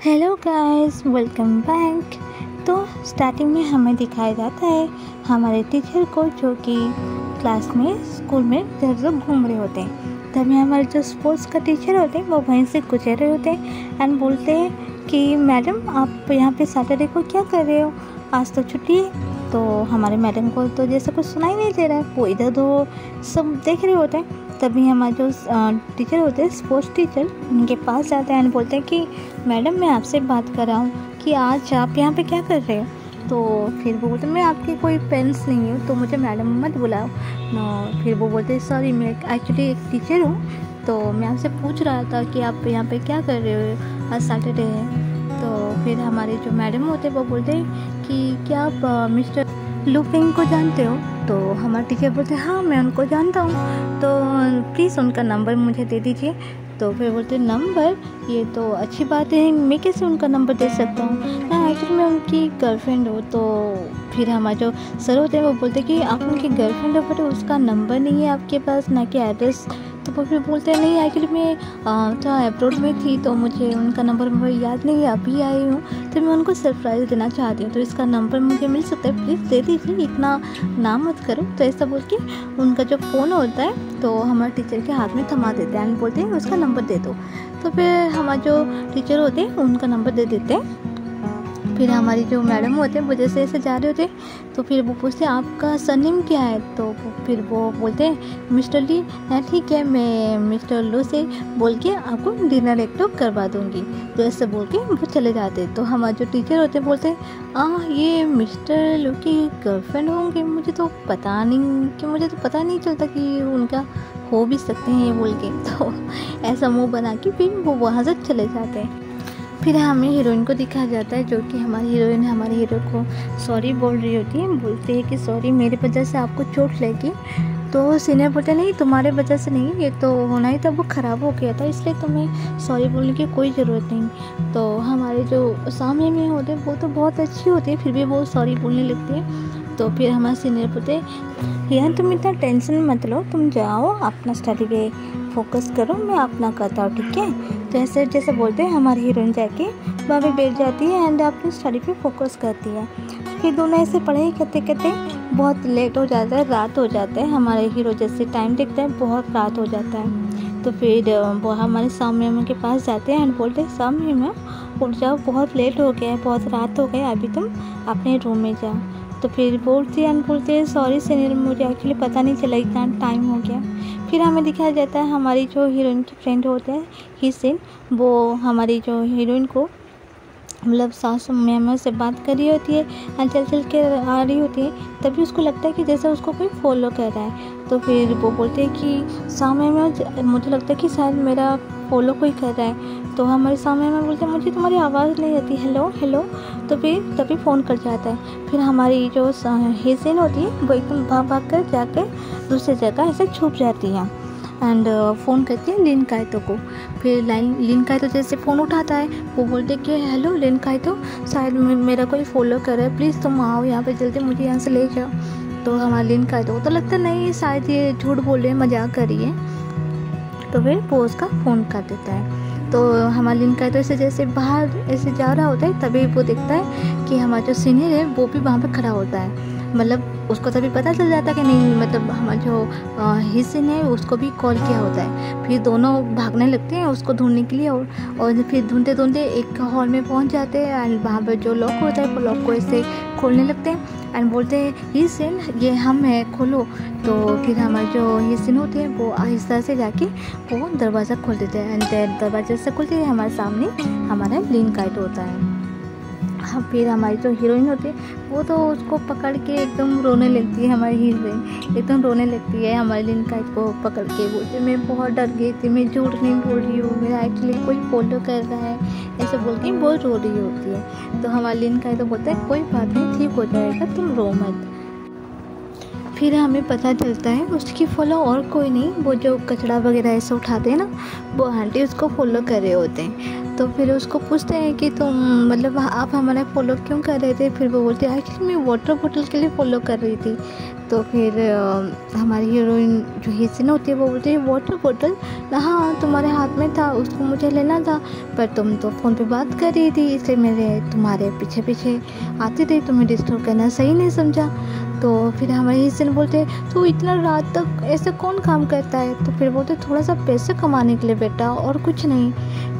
Hello guys, welcome back. तो starting में हमें दिखाया जाता है हमारे टीचर को जो कि क्लास में स्कूल में इधर घूम रहे होते हैं। तभी हमारे जो स्पोर्ट्स का टीचर होते हैं वो वहीं से गुजर रहे होते हैं एंड बोलते हैं कि मैडम आप यहाँ पे सैटरडे को क्या कर रहे हो, आज तो छुट्टी है। तो हमारे मैडम को तो जैसा कुछ सुनाई नहीं दे रहा है, वो इधर उधर सब देख रहे होते हैं। तभी हमारे जो टीचर होते हैं स्पोर्ट्स टीचर, उनके पास जाते हैं एंड बोलते हैं कि मैडम मैं आपसे बात कर रहा हूँ कि आज आप यहाँ पे क्या कर रहे हो। तो फिर वो बोलते मैं आपकी कोई पेरेंट्स नहीं हूँ तो मुझे मैडम मत बुलाओ। फिर वो बोलते सॉरी मैं एक्चुअली एक टीचर हूँ, तो मैं आपसे पूछ रहा था कि आप यहाँ पे क्या कर रहे हो, आज सैटरडे है। तो फिर हमारे जो मैडम होते वो बोलते कि क्या आप मिस्टर लुपिंग को जानते हो। तो हमारे टीचर बोलते हाँ मैं उनको जानता हूँ, तो प्लीज़ उनका नंबर मुझे दे दीजिए। तो फिर बोलते नंबर, ये तो अच्छी बात है, मैं कैसे उनका नंबर दे सकता हूँ, ना एक्चुअली मैं उनकी गर्लफ्रेंड हूँ। तो फिर हमारे जो सर होते हैं वो बोलते कि आप उनकी गर्लफ्रेंड हो बट उसका नंबर नहीं है आपके पास, ना कि एड्रेस। तो वो फिर बोलते हैं नहीं एक्चुअली मैं तो अब्रॉड में थी तो मुझे उनका नंबर याद नहीं है, अभी आई हूँ तो मैं उनको सरप्राइज़ देना चाहती हूँ, तो इसका नंबर मुझे मिल सकता है, प्लीज़ दे दीजिए, इतना नाम मत करो। तो ऐसा बोल के उनका जो फ़ोन होता है तो हमारे टीचर के हाथ में थमा देते हैं एंड बोलते हैं उसका नंबर दे दो। तो फिर हमारे जो टीचर होते हैं उनका नंबर दे देते हैं। फिर हमारी जो मैडम होते हैं वो जैसे ऐसे जा रहे होते हैं तो फिर वो पूछते हैं आपका सरनेम क्या है। तो फिर वो बोलते हैं मिस्टर ली। ठीक है, मैं मिस्टर लो से बोल के आपको डिनर एक तो करवा दूँगी। तो ऐसे बोल के वो चले जाते हैं। तो हमारे जो टीचर होते हैं बोलते हैं ये मिस्टर लो की गर्लफ्रेंड होंगे, मुझे तो पता नहीं चलता कि उनका हो भी सकते हैं ये बोल के। तो ऐसा मुँह बना के फिर वो वहाँ से चले जाते हैं। फिर हमें हीरोइन को दिखाया जाता है जो कि हमारी हीरोइन हमारे हीरो को सॉरी बोल रही होती है। बोलते हैं कि सॉरी मेरे वजह से आपको चोट लगी। तो सीनियर बोलते नहीं तुम्हारे वजह से नहीं, ये तो होना ही था, वो ख़राब हो गया था, इसलिए तुम्हें सॉरी बोलने की कोई ज़रूरत नहीं। तो हमारे जो सामने में होते हैं वो तो बहुत अच्छी होती है, फिर भी वो सॉरी बोलने लगती है। तो फिर हमारे सीनियर बोलते यार तुम इतना टेंशन मत लो, तुम जाओ अपना स्टडी पे फोकस करो, मैं अपना करता हूँ, ठीक है। तो ऐसे जैसे बोलते हैं हमारी हीरोइन जाके वहाँ पे बैठ जाती है एंड अपनी स्टडी पे फोकस करती है। फिर दोनों ऐसे पढ़ाई करते करते बहुत लेट हो जाता है, रात हो जाता है। हमारे हीरो जैसे टाइम देखते हैं बहुत रात हो जाता है। तो फिर वो हमारे सामने के पास जाते हैं एंड बोलते हैं सामने में उठ जाओ, बहुत लेट हो गया है, बहुत रात हो गई, अभी तुम अपने रूम में जाओ। तो फिर बोलते हैं सॉरी सीनियर, मुझे एक्चुअली पता नहीं चला इतना टाइम हो गया। फिर हमें दिखाया जाता है हमारी जो हीरोइन की फ्रेंड होते हैं हिसिन, वो हमारी जो हीरोइन को मतलब सासू मैम से बात कर रही होती है, चल के आ रही होती है। तभी उसको लगता है कि जैसे उसको कोई फॉलो कर रहा है। तो फिर वो बोलते हैं कि सामने में मुझे लगता है कि शायद मेरा फॉलो कोई कर रहा है। तो हमारे सामने में बोलते हैं मुझे तुम्हारी आवाज़ नहीं आती, हेलो हेलो। तो फिर तभी फ़ोन कर जाता है। फिर हमारी जो हिसिन होती है वो एकदम भाग कर जाकर दूसरी जगह ऐसे छुप जाती है एंड फ़ोन करती है लिन काइतो को। फिर लिन काइतो जैसे फ़ोन उठाता है वो बोलते कि हेलो लिन काइतो, शायद मेरा कोई फॉलो कर रहा है, प्लीज़ तुम आओ यहाँ पे जल्दी, मुझे यहाँ से ले जाओ। तो हमारा लिन काइतो को तो लगता नहीं शायद ये झूठ बोल रहे हैं, मजाक कर रही है। तो फिर वो उसका फ़ोन कर देता है। तो हमारा लिन काइतो ऐसे जैसे बाहर ऐसे जा रहा होता है तभी वो देखता है कि हमारा जो सीनियर है वो भी वहाँ पर खड़ा होता है। मतलब उसको तभी पता चल जाता है कि नहीं, मतलब हमारा जो हिसिन है उसको भी कॉल किया होता है। फिर दोनों भागने लगते हैं उसको ढूंढने के लिए और फिर ढूंढते ढूंढते एक हॉल में पहुंच जाते हैं एंड वहाँ पर जो लॉक होता है वो लॉक को ऐसे खोलने लगते हैं एंड बोलते हैं हिसिन ये हम है, खोलो। तो फिर हमारे जो हिसिन होते हैं वो आहिस्ता से जाके वो दरवाज़ा खोल देते हैं एंड दरवाजे से खोलते हैं हमारे सामने हमारा लिन काइतो होता है। फिर हमारी जो हीरोइन होती है वो तो उसको पकड़ के एकदम रोने लगती है, हमारी हीरोइन एकदम रोने लगती है हमारी लिन काइतो को पकड़ के। बोलती मैं बहुत डर गई थी, मैं झूठ नहीं बोल रही हूँ, मेरा एक्चुअली कोई फॉलो कर रहा है, ऐसे बोल के बहुत रो रही होती है। तो हमारी लिन काइतो बोलता है कोई बात नहीं, ठीक हो जाएगा, तुम रो मत। फिर हमें पता चलता है उसकी फॉलो और कोई नहीं, वो जो कचरा वगैरह ऐसे उठाते हैं ना, वो आंटी उसको फॉलो कर रहे होते हैं। तो फिर उसको पूछते हैं कि तुम मतलब आप हमारा फॉलो क्यों कर रहे थे। फिर वो बोलते हैं एक्चुअली मैं वाटर बोतल के लिए फॉलो कर रही थी। तो फिर हमारी हीरोइन जो हिस्सेन होती है वो बोलती है वाटर बोतल, हाँ तुम्हारे हाथ में था, उसको मुझे लेना था, पर तुम तो फ़ोन पे बात कर रही थी, इसलिए मेरे तुम्हारे पीछे पीछे आती थी, तुम्हें डिस्टर्ब करना सही नहीं समझा। तो फिर हमारे हिस्सेन बोलते हैं तो इतना रात तक ऐसे कौन काम करता है। तो फिर बोलते थोड़ा सा पैसे कमाने के लिए बेटा, और कुछ नहीं।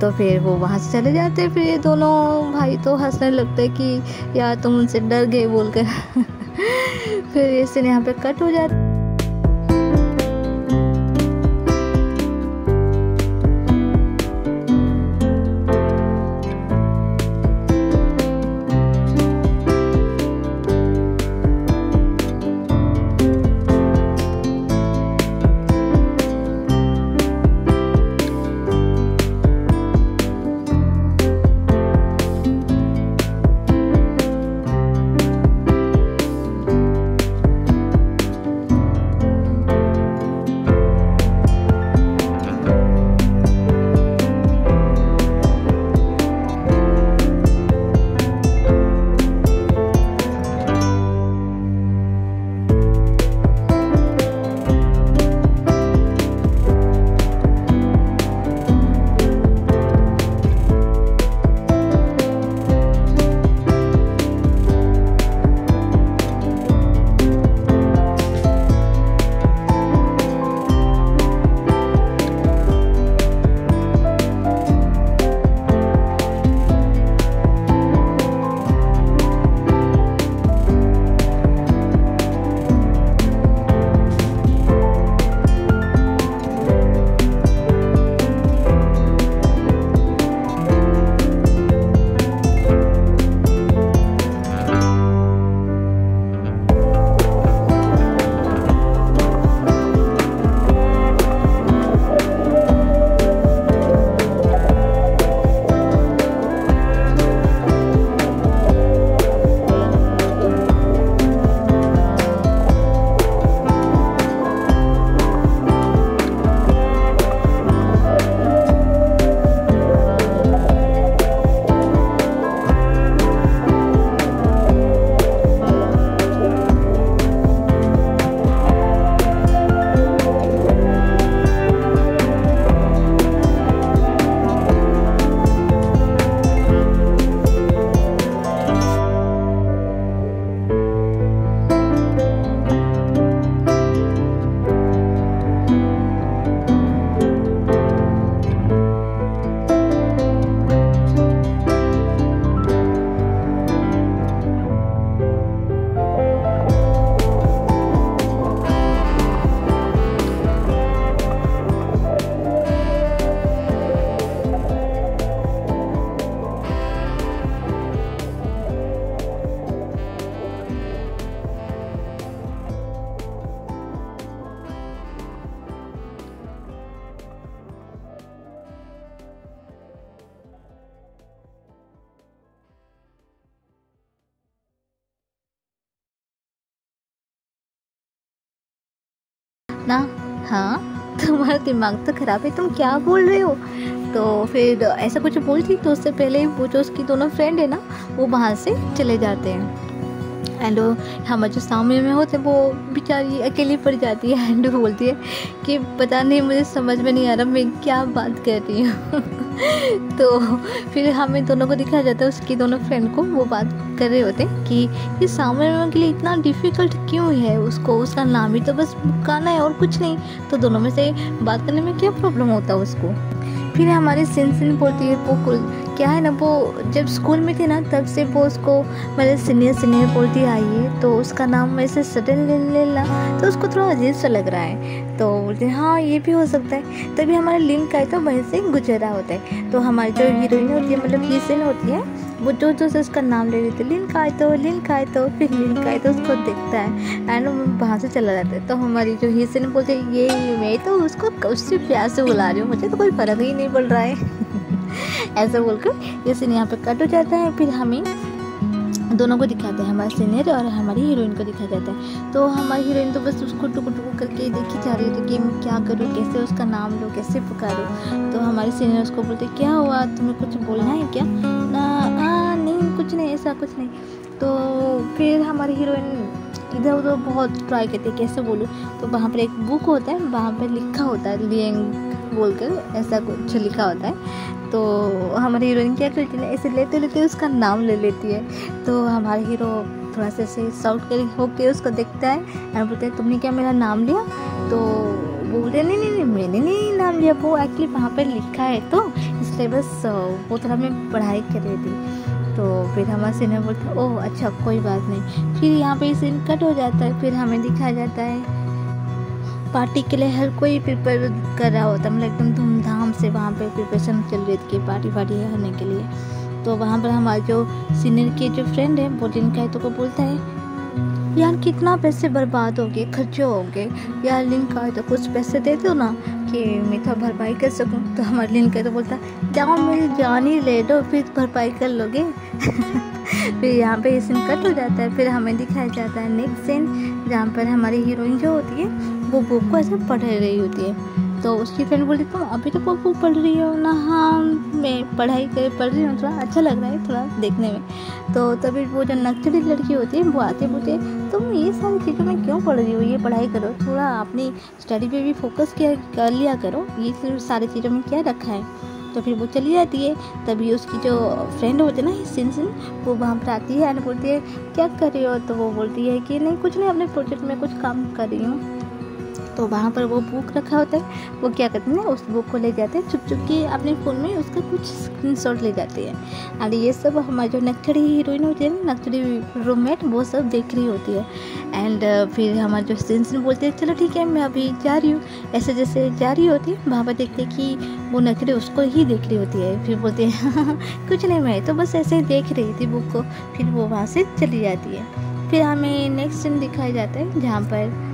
तो फिर वो वहाँ से चले जाते हैं। फिर ये दोनों भाई तो हंसने लगते हैं कि यार तुम उनसे डर गए बोलकर। फिर ये सीन यहाँ पे कट हो जाता है। ना हाँ तुम्हारा दिमाग तो खराब है, तुम क्या बोल रहे हो। तो फिर ऐसा कुछ बोलती तो उससे पहले वो जो उसकी दोनों फ्रेंड है ना, वो वहाँ से चले जाते हैं। एंड हमारे जो सामने में होते वो बेचारी अकेली पड़ जाती है एंड बोलती है कि पता नहीं मुझे समझ में नहीं आ रहा मैं क्या बात कर रही हूँ। तो फिर हमें दोनों को दिखाया जाता है, उसकी दोनों फ्रेंड को वो बात कर रहे होते हैं कि ये सामने वाले के लिए इतना डिफ़िकल्ट क्यों है, उसको उसका नाम ही तो बस गाना है और कुछ नहीं, तो दोनों में से बात करने में क्या प्रॉब्लम होता है उसको। फिर हमारी सिन बोलती है वो क्या है ना, वो जब स्कूल में थी ना तब से वो उसको मतलब सीनियर बोलती आई है, तो उसका नाम ऐसे सडन ले लेना तो उसको थोड़ा अजीब सा लग रहा है। तो बोलते हैं हाँ ये भी हो सकता है। तभी हमारा लिंक आए तो वहीं से गुजरा होता है। तो हमारी जो हीरोइन होती है मतलब हिस्सेन होती है, वो जो से उसका नाम ले रही थी, लिंक आए तो फिर लिंक आए तो उसको देखता है एंड वहाँ से चला जाता है। तो हमारी जो हिस्सेन बोलते हैं ये मैं तो उसको उससे प्यार से बुला रही हूँ, मुझे तो कोई फ़र्क ही नहीं पड़ रहा है। ऐसा बोलकर ये सीन यहाँ पे कट हो जाता है। फिर हमें दोनों को दिखाते हैं, हमारे सीनियर और हमारी हीरोइन को दिखाया जाता है। तो हमारी हीरोइन तो बस उसको टुकु टुकु करके देखी जा रही थी कि मैं क्या करूँ, कैसे उसका नाम लूँ, कैसे पुकारूँ। तो हमारे सीनियर उसको बोलते क्या हुआ, तुम्हें कुछ बोलना है क्या? ना नहीं कुछ नहीं, ऐसा कुछ नहीं। तो फिर हमारी हीरोइन इधर उधर बहुत ट्राई करती है कैसे बोलूँ। तो वहाँ पर एक बुक होता है, वहाँ पर लिखा होता है लिएंग बोलकर ऐसा कुछ लिखा होता है। तो हमारी हीरोइन क्या करती है, ऐसे लेते लेते उसका नाम ले लेती है। तो हमारा हीरो थोड़ा सा ऐसे साउट कर होके उसको देखता है और बोलते हैं तुमने क्या मेरा नाम लिया? तो वो बोलते नहीं नहीं नहीं मैंने नहीं नाम लिया, वो एक्चुअली वहाँ पर लिखा है तो इसलिए बस वो थोड़ा मैं पढ़ाई कर रही थी। तो फिर हमारे सीनियर बोलते ओह अच्छा कोई बात नहीं। फिर यहाँ पे सीन कट हो जाता है। फिर हमें दिखाया जाता है पार्टी के लिए हर कोई प्रिपेयर कर रहा होता है, मतलब एकदम धूमधाम से वहाँ पे प्रिपरेशन चल रही थी पार्टी होने के लिए। तो वहाँ पर हमारे जो सीनियर के जो फ्रेंड है वो जिनका है तो को बोलता है यार कितना पैसे बर्बाद हो गए, खर्चे हो गए यार, लिंक का है तो कुछ पैसे दे दो ना कि मैं तो भरपाई कर सकूँ। तो हमारे लिंक का तो बोलता जाओ मेरी जान ही ले दो फिर भरपाई कर लोगे। फिर यहाँ पे सीन कट हो जाता है। फिर हमें दिखाया जाता है नेक्स्ट सीन जहाँ पर हमारी हीरोइन जो होती है वो बुक को ऐसे पढ़ रही होती है। तो उसकी फ्रेंड बोलती तुम अभी तो बुक पढ़ रही हो ना? हाँ मैं पढ़ रही हूँ, थोड़ा अच्छा लग रहा है थोड़ा देखने में। तो तभी वो जो नक्सली लड़की होती है वो आती बोलती है तुम ये सारी चीज़ों में क्यों पढ़ रही हो, ये पढ़ाई करो, थोड़ा अपनी स्टडी पे भी फोकस कर लिया करो, ये सिर्फ सारी चीज़ों में क्या रखा है। तो फिर वो चली जाती है। तभी उसकी जो फ्रेंड होती है ना सिन वो वहाँ पर आती है एंड बोलती है क्या कर रही हो? तो वो बोलती है कि नहीं कुछ नहीं, अपने प्रोजेक्ट में कुछ काम कर रही हूँ। तो वहाँ पर वो बुक रखा होता है, वो क्या करते हैं उस बुक को ले जाते हैं छुप छुप के अपने फ़ोन में, उसका कुछ स्क्रीनशॉट ले जाते हैं। और ये सब हमारी जो नक्सली हीरोइन होती है ना, नक्सली रूममेट, वो सब देख रही होती है। एंड फिर हमारे जो सिंसन बोलते हैं चलो ठीक है मैं अभी जा रही हूँ। ऐसे जैसे जा रही होती है वहाँ पर देखते कि वो नक्सली उसको ही देख रही होती है। फिर बोलते हैं कुछ नहीं मैं तो बस ऐसे ही देख रही थी बुक को। फिर वो वहाँ से चली जाती है। फिर हमें नेक्स्ट सीन दिखाया जाता है जहाँ पर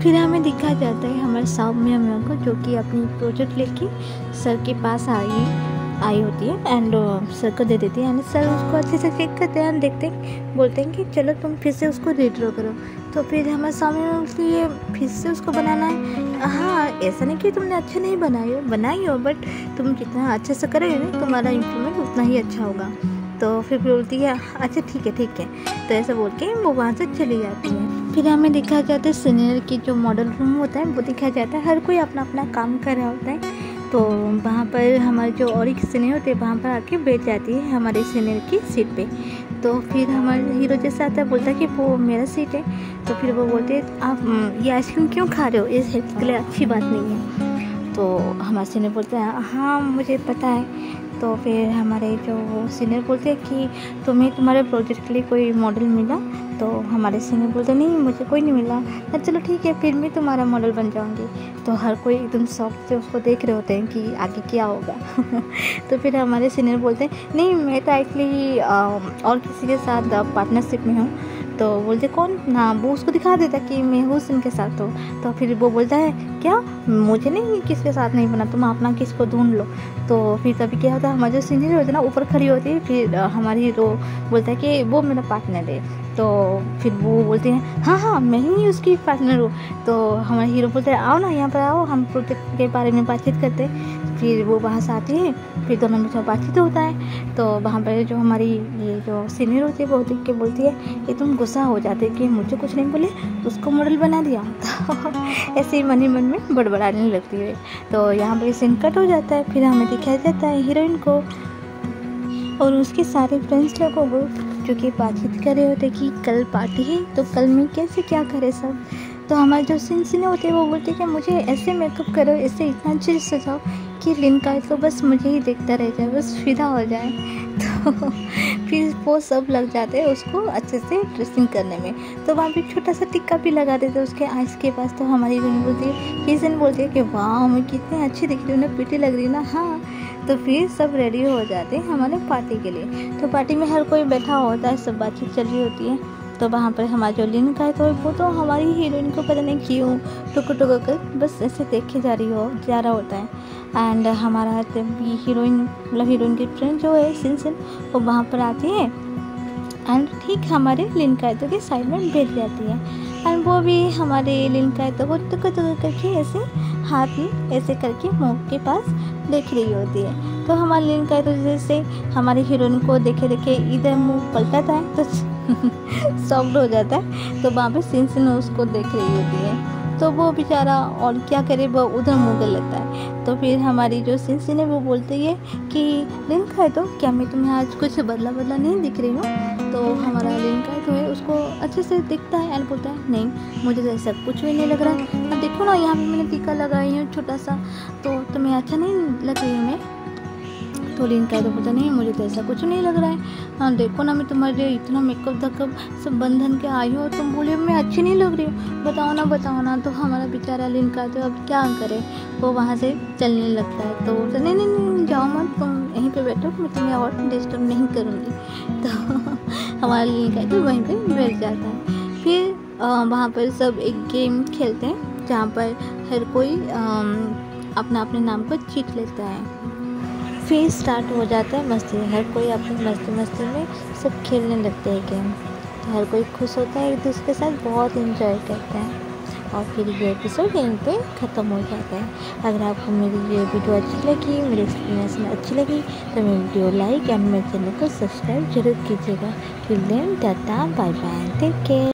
फिर हमें दिखाया जाता है हमारे सौम्या मैम को जो कि अपनी प्रोजेक्ट लेके सर के पास आई होती है एंड सर को दे देती है। एंड सर उसको अच्छे से चेक करते हैं, देखते हैं, बोलते हैं कि चलो तुम फिर से उसको रीड्रॉ करो। तो फिर हमारे सामने बोलती है फिर से उसको बनाना है। हाँ ऐसा नहीं कि तुमने अच्छा नहीं बनाई हो बट तुम जितना अच्छे से करोगे ना तुम्हारा इम्प्रूवमेंट उतना ही अच्छा होगा। तो फिर बोलती है अच्छा ठीक है। तो ऐसा बोल के वो वहाँ से चली जाती है। फिर हमें दिखाया जाता है सीनियर की जो मॉडल रूम होता है वो दिखाया जाता है, हर कोई अपना अपना काम कर रहा होता है। तो वहाँ पर हमारे जो और एक सीनियर होते हैं वहाँ पर आके बैठ जाती है हमारे सीनियर की सीट पे। तो फिर हमारे हीरो जैसा आता है बोलता है कि वो मेरा सीट है। तो फिर वो बोलते हैं आप ये आइसक्रीम क्यों खा रहे हो, इस हेल्थ के लिए अच्छी बात नहीं है। तो हमारे सीनियर बोलते हैं हाँ मुझे पता है। तो फिर हमारे जो सीनियर बोलते हैं कि तुम्हें तुम्हारे प्रोजेक्ट के लिए कोई मॉडल मिला? तो हमारे सीनियर बोलते नहीं मुझे कोई नहीं मिला। तो चलो ठीक है फिर मैं तुम्हारा मॉडल बन जाऊंगी। तो हर कोई एकदम शौक से उसको देख रहे होते हैं कि आगे क्या होगा। तो फिर हमारे सीनियर बोलते हैं नहीं मैं तो एक्चुअली और किसी के साथ पार्टनरशिप में हूँ। तो बोलते कौन ना, वो उसको दिखा देता कि मैं हूँ इनके साथ। तो फिर वो बोलता है क्या मुझे नहीं किसके साथ नहीं बना, तुम अपना किसको ढूंढ लो। तो फिर तभी क्या होता है हमारे जो सीनियर होते हैं ना ऊपर खड़ी होती है। फिर हमारी हीरो बोलता है कि वो मेरा पार्टनर है। तो फिर वो बोलते हैं हाँ मैं ही उसकी पार्टनर हूँ। तो हमारे हीरो बोलते हैं आओ ना यहाँ पर आओ, हम प्रोजेक्ट के बारे में बातचीत करते हैं। फिर वो वहाँ से आती है, फिर दोनों में जो बातचीत होता है। तो वहाँ पर जो हमारी ये जो सीनियर होती है वो देख के बोलती है कि तुम गुस्सा हो जाते कि मुझे कुछ नहीं बोले उसको मॉडल बना दिया। तो ऐसे ही मन ही मन में बड़बड़ाने लगती है। तो यहाँ पर सीन कट हो जाता है। फिर हमें दिखाया जाता है हीरोइन को और उसके सारे फ्रेंड्स लोगों को जो कि बातचीत कर रहे होते कि कल पार्टी है तो कल में कैसे क्या करे सब। तो हमारे जो सीने होते हैं वो बोलते कि मुझे ऐसे मेकअप करो, ऐसे इतना अच्छे से सजाओ कि लिनका तो बस मुझे ही देखता रह जाए, बस फिदा हो जाए। तो फिर वो सब लग जाते हैं उसको अच्छे से ड्रेसिंग करने में। तो वहाँ पे छोटा सा टिक्का भी लगा देते हैं उसके आइस के पास। तो हमारी हीरोइन बोलती है कि वाह मैं कितनी अच्छी दिख रही हूँ ना, प्रिटी लग रही है ना। हाँ तो फिर सब रेडी हो जाते हैं हमारे पार्टी के लिए। तो पार्टी में हर कोई बैठा होता है, सब बातचीत चल रही होती है। तो वहाँ पर हमारा जो लिन का है तो वो तो हमारी हीरोइन को पता नहीं क्यों टुक कर बस ऐसे देखे जा रहा होता है। एंड हमारा हीरोइन मतलब हीरोइन की फ्रेंड जो है सिन वो वहाँ पर आती है एंड ठीक हमारे लिनकायतो के साइड में बैठ जाती है। एंड वो भी हमारे लिनकायतो को टुक करके ऐसे हाथ में ऐसे करके मुंह के पास देख रही होती है। तो हमारे लिनकायतो जैसे हमारी हीरोइन को देखे देखे इधर मुंह पलटाता है तो शॉक्ड हो जाता है। तो वहाँ पे सिंसिन उसको देख रही होती है, तो वो बेचारा और क्या करे, वो उधर मुँह कर लेता है। तो फिर हमारी जो सिंसिन है वो बोलती है कि लिनकायतो क्या मैं तुम्हें आज कुछ बदला नहीं दिख रही हूँ? तो हमारा लिनकायतो है उसको अच्छे से दिखता है एंड बोलता है नहीं मुझे तो ऐसा कुछ भी नहीं लग रहा है। अब देखो ना यहाँ पे मैंने टीका लगाई है छोटा सा, तो तुम्हें अच्छा नहीं लग रही हूँ मैं? तो लिनकायतो बोलता नहीं मुझे तो ऐसा कुछ नहीं लग रहा है। हाँ देखो ना मैं तुम्हारे इतना मेकअप धकअप सब बंधन के आई हो, तुम बोले मैं अच्छी नहीं लग रही हूँ, बताओ ना। तो हमारा बेचारा लिनकायतो अब क्या करे, वो वहाँ से चलने लगता है। तो बोलता नहीं जाओ मत, तुम यहीं पे बैठो, मैं तुम्हें और डिस्टर्ब नहीं करूँगी। तो हमारा लिनकायतो वहीं पे बैठ जाता है। फिर वहाँ पर सब एक गेम खेलते हैं जहाँ पर हर कोई अपना अपने नाम को चीट लेता है। फिर स्टार्ट हो जाता है मस्ती, हर कोई अपनी मस्ती में सब खेलने लगते हैं गेम। तो हर कोई खुश होता है, एक दूसरे के साथ बहुत एंजॉय करते हैं और फिर ये एपिसोड यहीं पे ख़त्म हो जाता है। अगर आपको मेरी ये वीडियो अच्छी लगी, मेरी एक्सप्लेनेशन अच्छी लगी तो मेरी वीडियो लाइक एंड मेरे चैनल को सब्सक्राइब जरूर कीजिएगा। फिर tata bye bye, take care.